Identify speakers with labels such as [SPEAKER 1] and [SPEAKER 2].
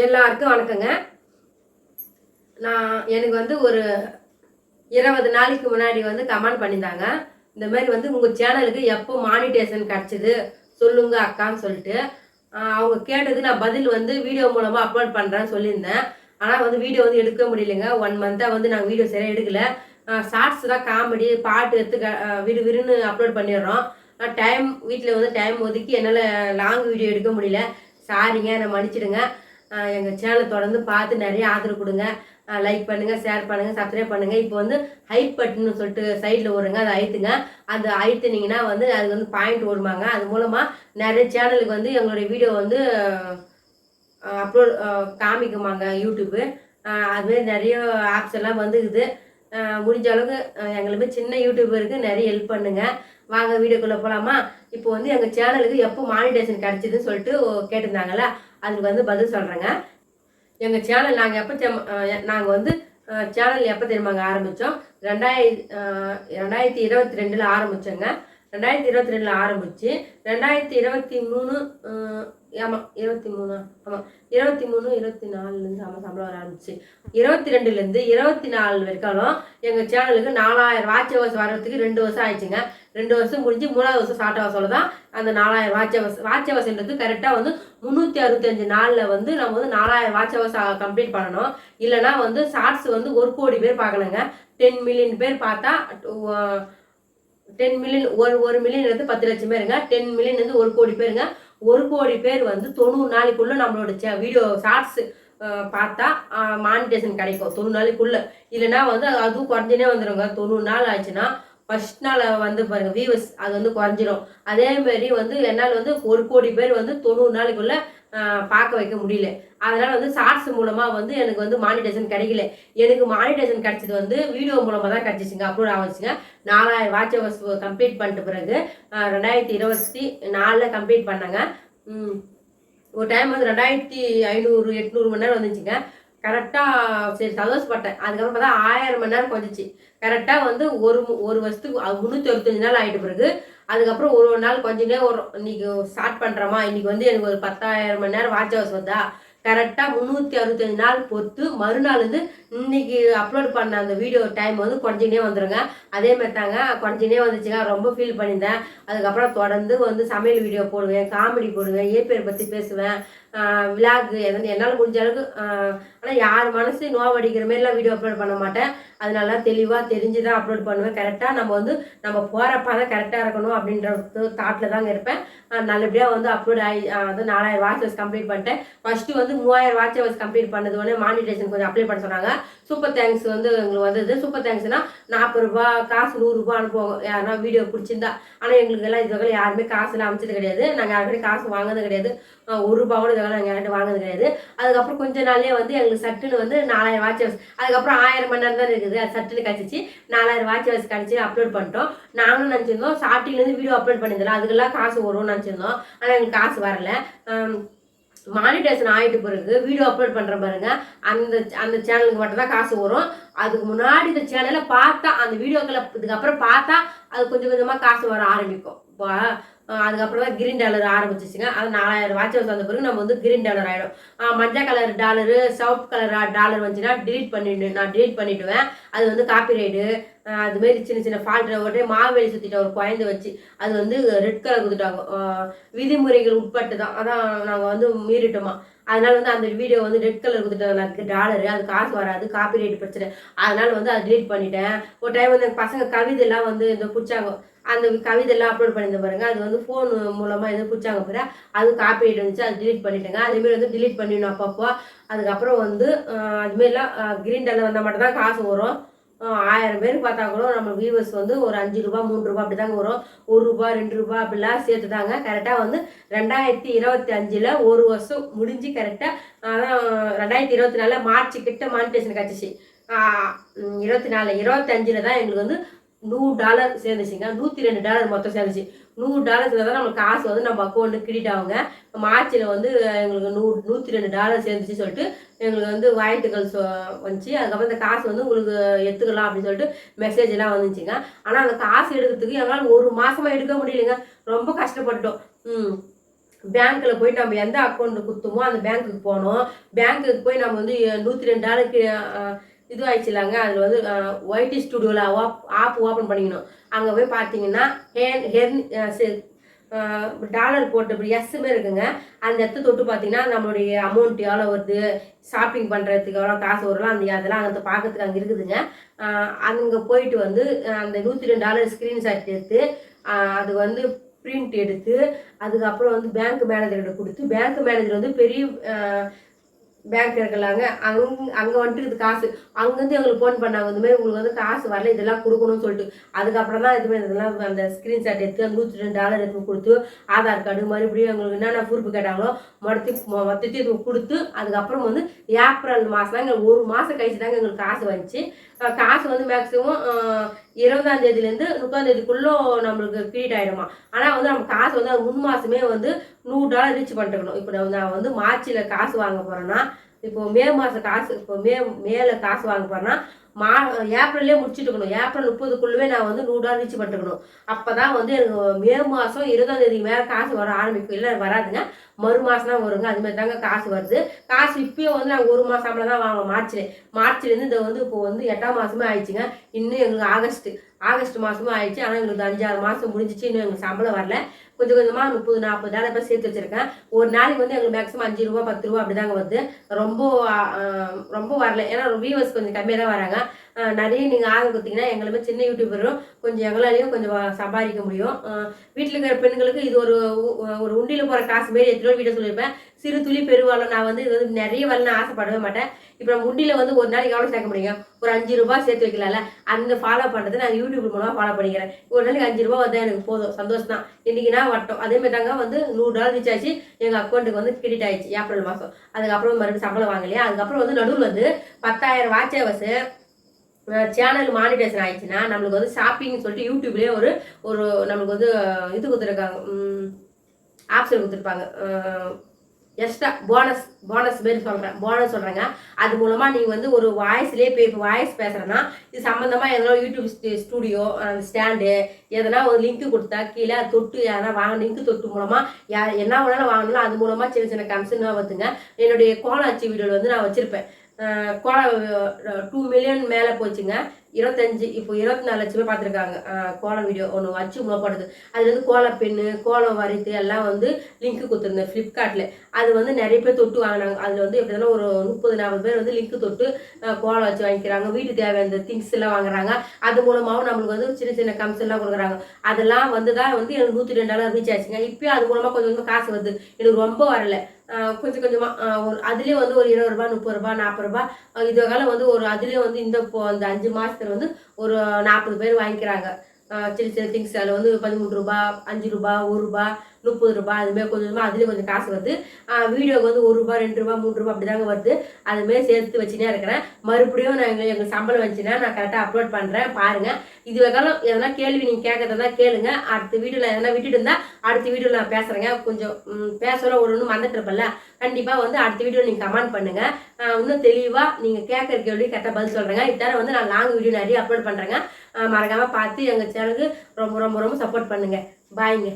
[SPEAKER 1] எல்லாருக்கும் வணக்கங்க. எனக்கு வந்து ஒரு 20 நாளைக்கு முன்னாடி வந்து கமெண்ட் பண்ணியிருந்தாங்க. இந்த மாதிரி வந்து உங்கள் சேனலுக்கு எப்போ மானிட்டேஷன் கிடச்சிது சொல்லுங்க அக்கான்னு சொல்லிட்டு. அவங்க கேட்டது நான் பதில் வந்து வீடியோ மூலமாக அப்லோட் பண்ணுறேன்னு சொல்லியிருந்தேன். ஆனால் வந்து வீடியோ வந்து எடுக்க முடியலைங்க. 1 மந்த்தாக வந்து நாங்கள் வீடியோ சரியாக எடுக்கல. ஷார்ட்ஸ் தான் காமெடி பாட்டு எடுத்து விறுவிறுன்னு அப்லோட் பண்ணிடுறோம். வீட்டில் வந்து டைம் ஒதுக்கி என்னால் லாங் வீடியோ எடுக்க முடியல. சாரிங்க, என்னை மன்னிச்சிடுங்க. எங்கள் சேனலை தொடர்ந்து பார்த்து நிறைய ஆதரவு கொடுங்க. லைக் பண்ணுங்கள், ஷேர் பண்ணுங்கள், சப்ஸ்கிரைப் பண்ணுங்கள். இப்போ வந்து ஹைப் பட்டுன்னு சொல்லிட்டு சைடில் வருங்க, அதை அழுத்துங்க. அந்த அழுத்துனீங்கன்னா வந்து அது வந்து பாயிண்ட் ஓடுமாங்க. அது மூலமாக நிறைய சேனலுக்கு வந்து எங்களுடைய வீடியோ வந்து அப்லோட் காமிக்குமாங்க யூடியூப்பு. அதுமாரி நிறைய ஆப்ஸ் எல்லாம் வந்துக்குது. முடிஞ்ச அளவுக்கு எங்களுக்கு சின்ன யூடியூபருக்கு நிறைய ஹெல்ப் பண்ணுங்கள். வாங்க வீடியோக்குள்ளே போகலாமா? இப்போ வந்து எங்கள் சேனலுக்கு எப்போ மானிட்டேஷன் கிடச்சிதுன்னு சொல்லிட்டு கேட்டிருந்தாங்களா, அதுக்கு வந்து பதில் சொல்கிறேங்க. எங்கள் சேனல் நாங்கள் வந்து சேனல் எப்போ தெரியுமாங்க ஆரம்பித்தோம்? 2022 ஆரம்பித்தோங்க. 2022 ஆரம்பித்து 2023 ஆமாம் 23 ஆமாம் 23 24 ஆமாம் சம்பளம் வர ஆரம்பிச்சு 22 24 வரைக்கும் எங்கள் சேனலுக்கு 4000 வாட்ச் ஹவர்ஸ் வர்றதுக்கு 2 வருஷம் ஆயிடுச்சுங்க. 2 வருஷம் முடிஞ்சு 3ஆவது வருஷம் ஸ்டார்ட் ஆக சொல்ல தான் அந்த 4000 வாட்ச் ஹவர்ஸ்ன்றது கரெக்டாக வந்து 365 நாளில் வந்து நம்ம வந்து 4000 வாட்ச் ஹவர்ஸ் கம்ப்ளீட் பண்ணணும். இல்லைனா வந்து ஷார்ட்ஸ் வந்து 1 கோடி பேர் பார்க்கணுங்க. 10 மில்லியன் பேர் பார்த்தா 10 மில்லியன் 1 மில்லியன் 10 லட்சம் பேருங்க. 10 மில்லியன் 1 கோடி பேருங்க. 1 கோடி பேர் வந்து 90 நாளைக்குள்ள நம்மளோட வீடியோ ஷார்ட்ஸ் பார்த்தா மானிட்டேஷன் கிடைக்கும் 90 நாளைக்குள்ள. இல்லைன்னா வந்து அதுவும் குறைஞ்சினே வந்துடுங்க. 90 நாள் ஆச்சுன்னா ஃபர்ஸ்ட் நாள் வந்து பாருங்க வியூவர்ஸ் அது வந்து குறைஞ்சிரும். அதேமாரி வந்து என்னால் வந்து 1 கோடி பேர் வந்து 90 நாளைக்குள்ள பார்க்க வைக்க முடியல. அதனால வந்து ஷார்ட்ஸ் மூலமாக வந்து எனக்கு வந்து மானிட்டேஷன் கிடைக்கல. எனக்கு மானிட்டேஷன் கிடைச்சது வந்து வீடியோ மூலமாக தான் கிடைச்சிச்சுங்க, அப்லோட் ஆகிச்சுங்க. 4000 வாட்ச் ஹவர்ஸ் கம்ப்ளீட் பண்ணிட்டு பிறகு 2024 கம்ப்ளீட் பண்ணேங்க. ஒரு டைம் வந்து 2500 800 மணி நேரம் வந்துச்சுங்க. கரெக்டாக சரி சந்தோஷப்பட்டேன். அதுக்கப்புறம் பார்த்தா 1000 மணி நேரம் கொஞ்சிச்சு. கரெக்டாக வந்து ஒரு வருஷத்துக்கு 365 நாள் ஆகிட்ட பிறகு அதுக்கப்புறம் ஒரு நாள் கொஞ்சம் வரும். இன்னைக்கு ஸ்டார்ட் பண்ணுறோமா, இன்னைக்கு வந்து எனக்கு ஒரு 10,000 மணி நேரம் வாட்ச் ஹவர்ஸ் வந்தா கரெக்டாக 365 நாள் பொறுத்து மறுநாள் வந்து இன்னைக்கு அப்லோட் பண்ண அந்த வீடியோ டைம் வந்து குறைஞ்சினே வந்துடுங்க. அதே மாதிரி தாங்க குறைஞ்சினே வந்துச்சுங்க. ரொம்ப ஃபீல் பண்ணியிருந்தேன். அதுக்கப்புறம் தொடர்ந்து வந்து சமையல் வீடியோ போடுவேன், காமெடி போடுவேன், ஏபிஆர் பற்றி பேசுவேன், விளாகு என்னால் முடிஞ்ச அளவுக்கு. ஆனால் யார் மனசு நோவடிக்கிற மாதிரிலாம் வீடியோ அப்லோட் பண்ண மாட்டேன். அதனால தெளிவாக தெரிஞ்சு தான் அப்லோட் பண்ணுவேன். கரெக்டாக நம்ம போகிற பாதை கரெக்டாக இருக்கணும் அப்படின்ற தாட்டில் தாங்க இருப்பேன். நல்லபடியாக வந்து அப்லோட் ஆகி வந்து 4000 வாட்ச் ஹவர்ஸ் கம்ப்ளீட் பண்ணிட்டேன். ஃபஸ்ட்டு வந்து 3000 வாட்ச் ஹவர்ஸ் கம்ப்ளீட் பண்ணது உடனே மானிட்டேஷன் கொஞ்சம் அப்ளை பண்ண சொன்னாங்க. சூப்பர் தேங்க்ஸ் வந்து எங்களுக்கு வந்தது. சூப்பர் தேங்க்ஸ்னா 40 ரூபா காசு 100 ரூபா அனுப்புவாங்க யாருன்னா வீடியோ பிடிச்சிருந்தா. ஆனால் எங்களுக்கு எல்லாம் இதுவரை யாருமே காசுலாம் அமைச்சது கிடையாது. நாங்கள் யாருமே காசு வாங்கினது கிடையாது. 1 ரூபா கூட இதெல்லாம் நாங்கள் யார்கிட்ட வாங்கினது கிடையாது. அதுக்கப்புறம் கொஞ்ச நாள்லேயே வந்து எங்களுக்கு சட்டுன்னு வந்து 4000 வாட்ச் ஹவர்ஸ், அதுக்கப்புறம் 1000 மணி நேரம் தான் இருக்குது. அது சட்டுன்னு கிடச்சிச்சு. 4000 வாட்ச் ஹவர்ஸ் கிடச்சி அப்லோட் பண்ணிட்டோம். நாங்களும் நினச்சிருந்தோம் ஸ்டார்டிங்லேருந்து வீடியோ அப்லோட் பண்ணியிருந்தோம் அதுக்கெல்லாம் காசு வரும்னு நினச்சிருந்தோம். ஆனால் எங்களுக்கு காசு வரல. மானிட்டேஷன் ஆகிட்டு பிறகு வீடியோ அப்லோட் பண்ணுற பாருங்க, அந்த சேனலுக்கு மட்டும் தான் காசு வரும். அதுக்கு முன்னாடி இந்த சேனலை பார்த்தா அந்த வீடியோக்களை இதுக்கப்புறம் பார்த்தா அது கொஞ்சம் கொஞ்சமாக காசு வர ஆரம்பிக்கும். இப்போ அதுக்கப்புறம் தான் கிரீன் டாலர் ஆரம்பிச்சிச்சுங்க. அது 4000 வாட்ச் ஹவர்ஸ் வந்த பிறகு நம்ம வந்து கிரீன் டாலர் ஆகிடும். மஞ்சள் கலர் டாலரு சிவப்பு கலர் டாலர் வந்துச்சுன்னா நான் டிலீட் பண்ணிவிடுவேன். அது வந்து காப்பிரைடு அதுமாரி சின்ன ஃபால்ட் உடனே மாவேலி சுற்றிட்ட ஒரு குழந்தை வச்சு அது வந்து ரெட் கலர் கொடுத்துட்டாங்க. விதிமுறைகள் உட்பட்டு தான், அதான் நாங்கள் வந்து மீறிட்டோமா. அதனால வந்து அந்த வீடியோ வந்து ரெட் கலர் கொடுத்துட்டாங்க டாலரு, அது காசு வராது, காப்பிரைட் பிரச்சனை. அதனால வந்து அதை டிலீட் பண்ணிட்டேன். ஒரு டைம் வந்து பசங்க கவிதைலாம் வந்து இந்த பிடிச்சாங்க, அந்த கவிதையெல்லாம் அப்லோட் பண்ணியிருந்த பாருங்க, அது வந்து ஃபோன் மூலமாக எதுவும் பிடிச்சாங்க பாரு, அது காப்பிரைட் வந்துச்சு, அது டிலீட் பண்ணிட்டேங்க. அதேமாரி வந்து டிலீட் பண்ணிடணும் அப்பப்போ. அதுக்கப்புறம் வந்து அதுமாரிலாம் கிரீன் டாலர் வந்தால் மட்டும்தான் காசு வரும். 1000 பேர் பார்த்தா கூட நம்ம வியூவர்ஸ் வந்து ஒரு 5 ரூபா 3 ரூபா அப்படி தாங்க வரும். 1 ரூபா 2 ரூபா அப்படிலாம் சேர்த்து தாங்க. கரெக்டாக வந்து 2025 ஒரு வருஷம் முடிஞ்சு கரெக்டாக அதான் 2024 மார்ச் கிட்ட மானிட்டேஷன் கிடச்சிச்சு. 25 தான் எங்களுக்கு வந்து $100 சேர்ந்துச்சுங்க. $102 மொத்தம் சேர்ந்துச்சு. $100 சேர்ந்தா தான் நம்மளுக்கு காசு வந்து நம்ம அக்கௌண்ட்டு கிரெடிட் ஆகுங்க. மார்ச்சில் வந்து எங்களுக்கு $102 சேர்ந்துச்சு சொல்லிட்டு எங்களுக்கு வந்து வாழ்த்துக்கள் வந்துச்சு. அதுக்கப்புறம் இந்த காசு வந்து உங்களுக்கு எடுத்துக்கலாம் அப்படின்னு சொல்லிட்டு மெசேஜ் எல்லாம் வந்துச்சுங்க. ஆனால் அந்த காசு எடுக்கிறதுக்கு எங்களால் 1 மாதமாக எடுக்க முடியலைங்க. ரொம்ப கஷ்டப்பட்டோம். பேங்க்கில் போய் நம்ம எந்த அக்கௌண்ட் குத்துமோ அந்த பேங்க்குக்கு போகணும். பேங்க்குக்கு போய் நம்ம வந்து $102 இது ஆயிடுச்சுலாங்க. அதில் வந்து ஒய்டி ஸ்டுடியோவில் ஆப் ஓப்பன் பண்ணிக்கணும். அங்கே போய் பார்த்தீங்கன்னா டாலர் போட்டு இப்படி எஸ்ஸுமே இருக்குங்க. அந்த இடத்த தொட்டு பார்த்தீங்கன்னா நம்மளுடைய அமௌண்ட் எவ்வளோ வருது, ஷாப்பிங் பண்ணுறதுக்கு எவ்வளோ காசு வரலாம், அதெல்லாம் அங்கே பார்க்கறதுக்கு அங்கே இருக்குதுங்க. அங்கே போயிட்டு வந்து அந்த $102 ஸ்க்ரீன்ஷாட் எடுத்து அது வந்து பிரிண்ட் எடுத்து அதுக்கப்புறம் வந்து பேங்க் மேனேஜர்கிட்ட கொடுத்து, பேங்க் மேனேஜர் வந்து பெரிய பேங்க் இருக்கலாங்க. அங்கே வந்துட்டு இது காசு அங்கேருந்து எங்களுக்கு ஃபோன் பண்ணாங்க, இந்த மாதிரி உங்களுக்கு வந்து காசு வரல, இதெல்லாம் கொடுக்கணும்னு சொல்லிட்டு. அதுக்கப்புறம் தான் இதெல்லாம் அந்த ஸ்க்ரீன்ஷாட் எடுத்து அந்த $102 எடுத்து கொடுத்து ஆதார் கார்டு மறுபடியும் எங்களுக்கு என்னென்ன ப்ரூஃப் கேட்டாங்களோ மொத்தத்தையும் இது கொடுத்து அதுக்கப்புறம் வந்து ஏப்ரல் மாதம் தான் எங்களுக்கு 1 மாதம் கழிச்சு தாங்க எங்களுக்கு காசு வந்துச்சு. காசு வந்து மேக்ஸிமம் 20ஆம் தேதியிலேருந்து 30ஆம் தேதிக்குள்ளே நம்மளுக்கு கிரெடிட் ஆகிடுமா. ஆனால் வந்து நம்ம காசு வந்து அது 3 மாதமே வந்து $100 ரீச் பண்ணிட்டுருக்கணும். இப்போ நான் வந்து மார்ச்சில் காசு வாங்க போகிறேன்னா, இப்போ மே மாதம் காசு இப்போ மேல காசு வாங்க போகிறேன்னா ஏப்ரல்லே முடிச்சுட்டு இருக்கணும். ஏப்ரல் 30க்குள்ளவே நான் வந்து $100 ரீச் பண்ணிட்டுருக்கணும். அப்போ தான் வந்து எனக்கு மே மாதம் 20ஆம் தேதிக்கு மேலே காசு வர ஆரம்பிக்கும். இல்லை வராதுங்க, மறு மாதம் தான் வருங்க. அதுமாதிரி தாங்க காசு வருது. காசு இப்போயும் வந்து நாங்கள் 1 மாதம் சம்பளம் தான் வாங்குவோம். மார்ச்லேருந்து இந்த வந்து இப்போ வந்து 8ஆம் மாதமே ஆயிடுச்சுங்க. இன்னும் எங்களுக்கு ஆகஸ்ட் மாதமும் ஆயிடுச்சு. ஆனால் எங்களுக்கு 5-6 மாதம் முடிஞ்சிச்சு. இன்னும் எங்களுக்கு சம்பளம் வரல. கொஞ்சம் கொஞ்சமாக $30-40 இப்போ சேர்த்து வச்சுருக்கேன். ஒரு நாளைக்கு வந்து எங்களுக்கு மேக்ஸிமம் $5 $10 அப்படி தாங்க வருது. ரொம்ப வரல. ஏன்னா வியூவர்ஸ் கொஞ்சம் கம்மியாக தான் வராங்க. நிறைய நீங்கள் ஆதரவு கொடுத்தீங்கன்னா எங்களுமே சின்ன யூடியூபரும் கொஞ்சம் எங்களாலையும் கொஞ்சம் சம்பாதிக்க முடியும். வீட்டில் இருக்கிற பெண்களுக்கு இது ஒரு உண்டியில் போகிற காசு மாரி எத்தனை வீடியோ சொல்லியிருப்பேன். சிறு துளி பெருவாலும் நான் வந்து இது வந்து நிறைய வரலன்னு ஆசைப்படவே மாட்டேன். இப்போ நம்ம உண்டியில் வந்து ஒரு நாளைக்கு எவ்வளோ சேர்க்க முடியும், ஒரு $5 சேர்த்து வைக்கலாம்ல. அந்த ஃபாலோ பண்ணுறது நான் யூடியூப் மூலமாக ஃபாலோ பண்ணிக்கிறேன். ஒரு நாளைக்கு $5 வந்தால் எனக்கு போதும், சந்தோஷம் தான். இன்றைக்கினா வட்டம். அதேமாதிரி தாங்க வந்து $100 ரீச் ஆச்சு. எங்கள் அக்கௌண்ட்டுக்கு வந்து கிரெடிட் ஆயிடுச்சு ஏப்ரல் மாதம். அதுக்கப்புறம் மறுபடியும் சம்பளம் வாங்கலையா. அதுக்கப்புறம் வந்து நடுவில் வந்து 10,000 வாட்ச் ஹவர்ஸு சேனல் மானிட்டேஷன் ஆயிடுச்சுன்னா நம்மளுக்கு வந்து ஷாப்பிங்னு சொல்லிட்டு யூடியூப்லேயே ஒரு நம்மளுக்கு வந்து இது கொடுத்துருக்காங்க, ஆப்ஷன் கொடுத்துருப்பாங்க. எக்ஸ்ட்ரா போனஸ் மாரி சொல்கிறேங்க. அது மூலமாக நீங்கள் வந்து ஒரு வாய்ஸ்லேயே இப்போ வாய்ஸ் பேசுகிறேன்னா இது சம்மந்தமாக எதனா யூடியூப் ஸ்டூடியோ ஸ்டாண்டு எதனா ஒரு லிங்க்கு கொடுத்தா கீழே தொட்டு எதனா லிங்க்கு தொட்டு மூலமாக என்ன வேணாலும் வாங்கணும். அது மூலமாக சின்ன சின்ன கமிஷனாக வருதுங்க. என்னுடைய கோலாச்சி வீடியோவில் வந்து நான் வச்சுருப்பேன். 2 மில்லியன் மேலே போச்சுங்க. 25 இப்போ 24 லட்சமே பார்த்துருக்காங்க. கோலம் வீடியோ ஒன்று வச்சு போடுறது. அது வந்து கோல பெண்ணு கோலம் வரைத்து எல்லாம் வந்து லிங்க்கு கொடுத்துருந்தேன் ஃப்ளிப்கார்ட்டில். அது வந்து நிறைய பேர் தொட்டு வாங்கினாங்க. அதில் வந்து எப்படின்னா ஒரு 30-40 பேர் வந்து லிங்க்கு தொட்டு கோலம் வச்சு வாங்கிக்கிறாங்க. வீட்டு தேவையான திங்ஸ் எல்லாம் வாங்குறாங்க. அது மூலமாகவும் நம்மளுக்கு வந்து சின்ன சின்ன கமிஷன்லாம் கொடுக்குறாங்க. அதெல்லாம் வந்து தான் வந்து எனக்கு $102 ரீச் ஆச்சுங்க. இப்போயும் அது மூலமாக கொஞ்சம் கொஞ்சமாக காசு வருது. எனக்கு ரொம்ப வரல, கொஞ்சம் கொஞ்சமாக ஒரு அதுலேயும் வந்து ஒரு $20 $30 $40 இது காலம் வந்து ஒரு அதுலேயும் வந்து இந்த 5 மாதத்துல வந்து ஒரு 40 பேர் வாங்கிக்கிறாங்க. சின்ன சின்ன திங்ஸ் அதில் வந்து $13 $5 $1 $30 அதுமாரி கொஞ்சமாக அதுலேயும் கொஞ்சம் காசு வருது. வீடியோக்கு வந்து $1 $2 $3 அப்படி தாங்க வருது. அதுமாரி சேர்த்து வச்சுனே இருக்கிறேன். மறுபடியும் நான் எங்களுக்கு சம்பளம் வந்துச்சுன்னா நான் கரெக்டாக அப்லோட் பண்ணுறேன், பாருங்கள். இது வரைக்கும் எதனா கேள்வி நீங்கள் கேட்கறதா கேளுங்க. அடுத்த வீடியோவில் எதனா விட்டுட்டு இருந்தால் அடுத்த வீடியோவில் நான் பேசுகிறேங்க. கொஞ்சம் பேசலாம் ஒன்று மறந்துட்டுருப்பேன்ல, கண்டிப்பாக வந்து அடுத்த வீடியோவில் நீங்கள் கமெண்ட் பண்ணுங்கள். இன்னும் தெளிவாக நீங்கள் கேட்குற கேள்வி கரெக்டாக பதில் சொல்கிறேங்க. இத்தனை வந்து நான் லாங் வீடியோ நிறைய அப்லோட் பண்ணுறேங்க. மறக்காமல் பார்த்து எங்கள் சேனலுக்கு ரொம்ப ரொம்ப ரொம்ப சப்போர்ட் பண்ணுங்கள். பாய்ங்க.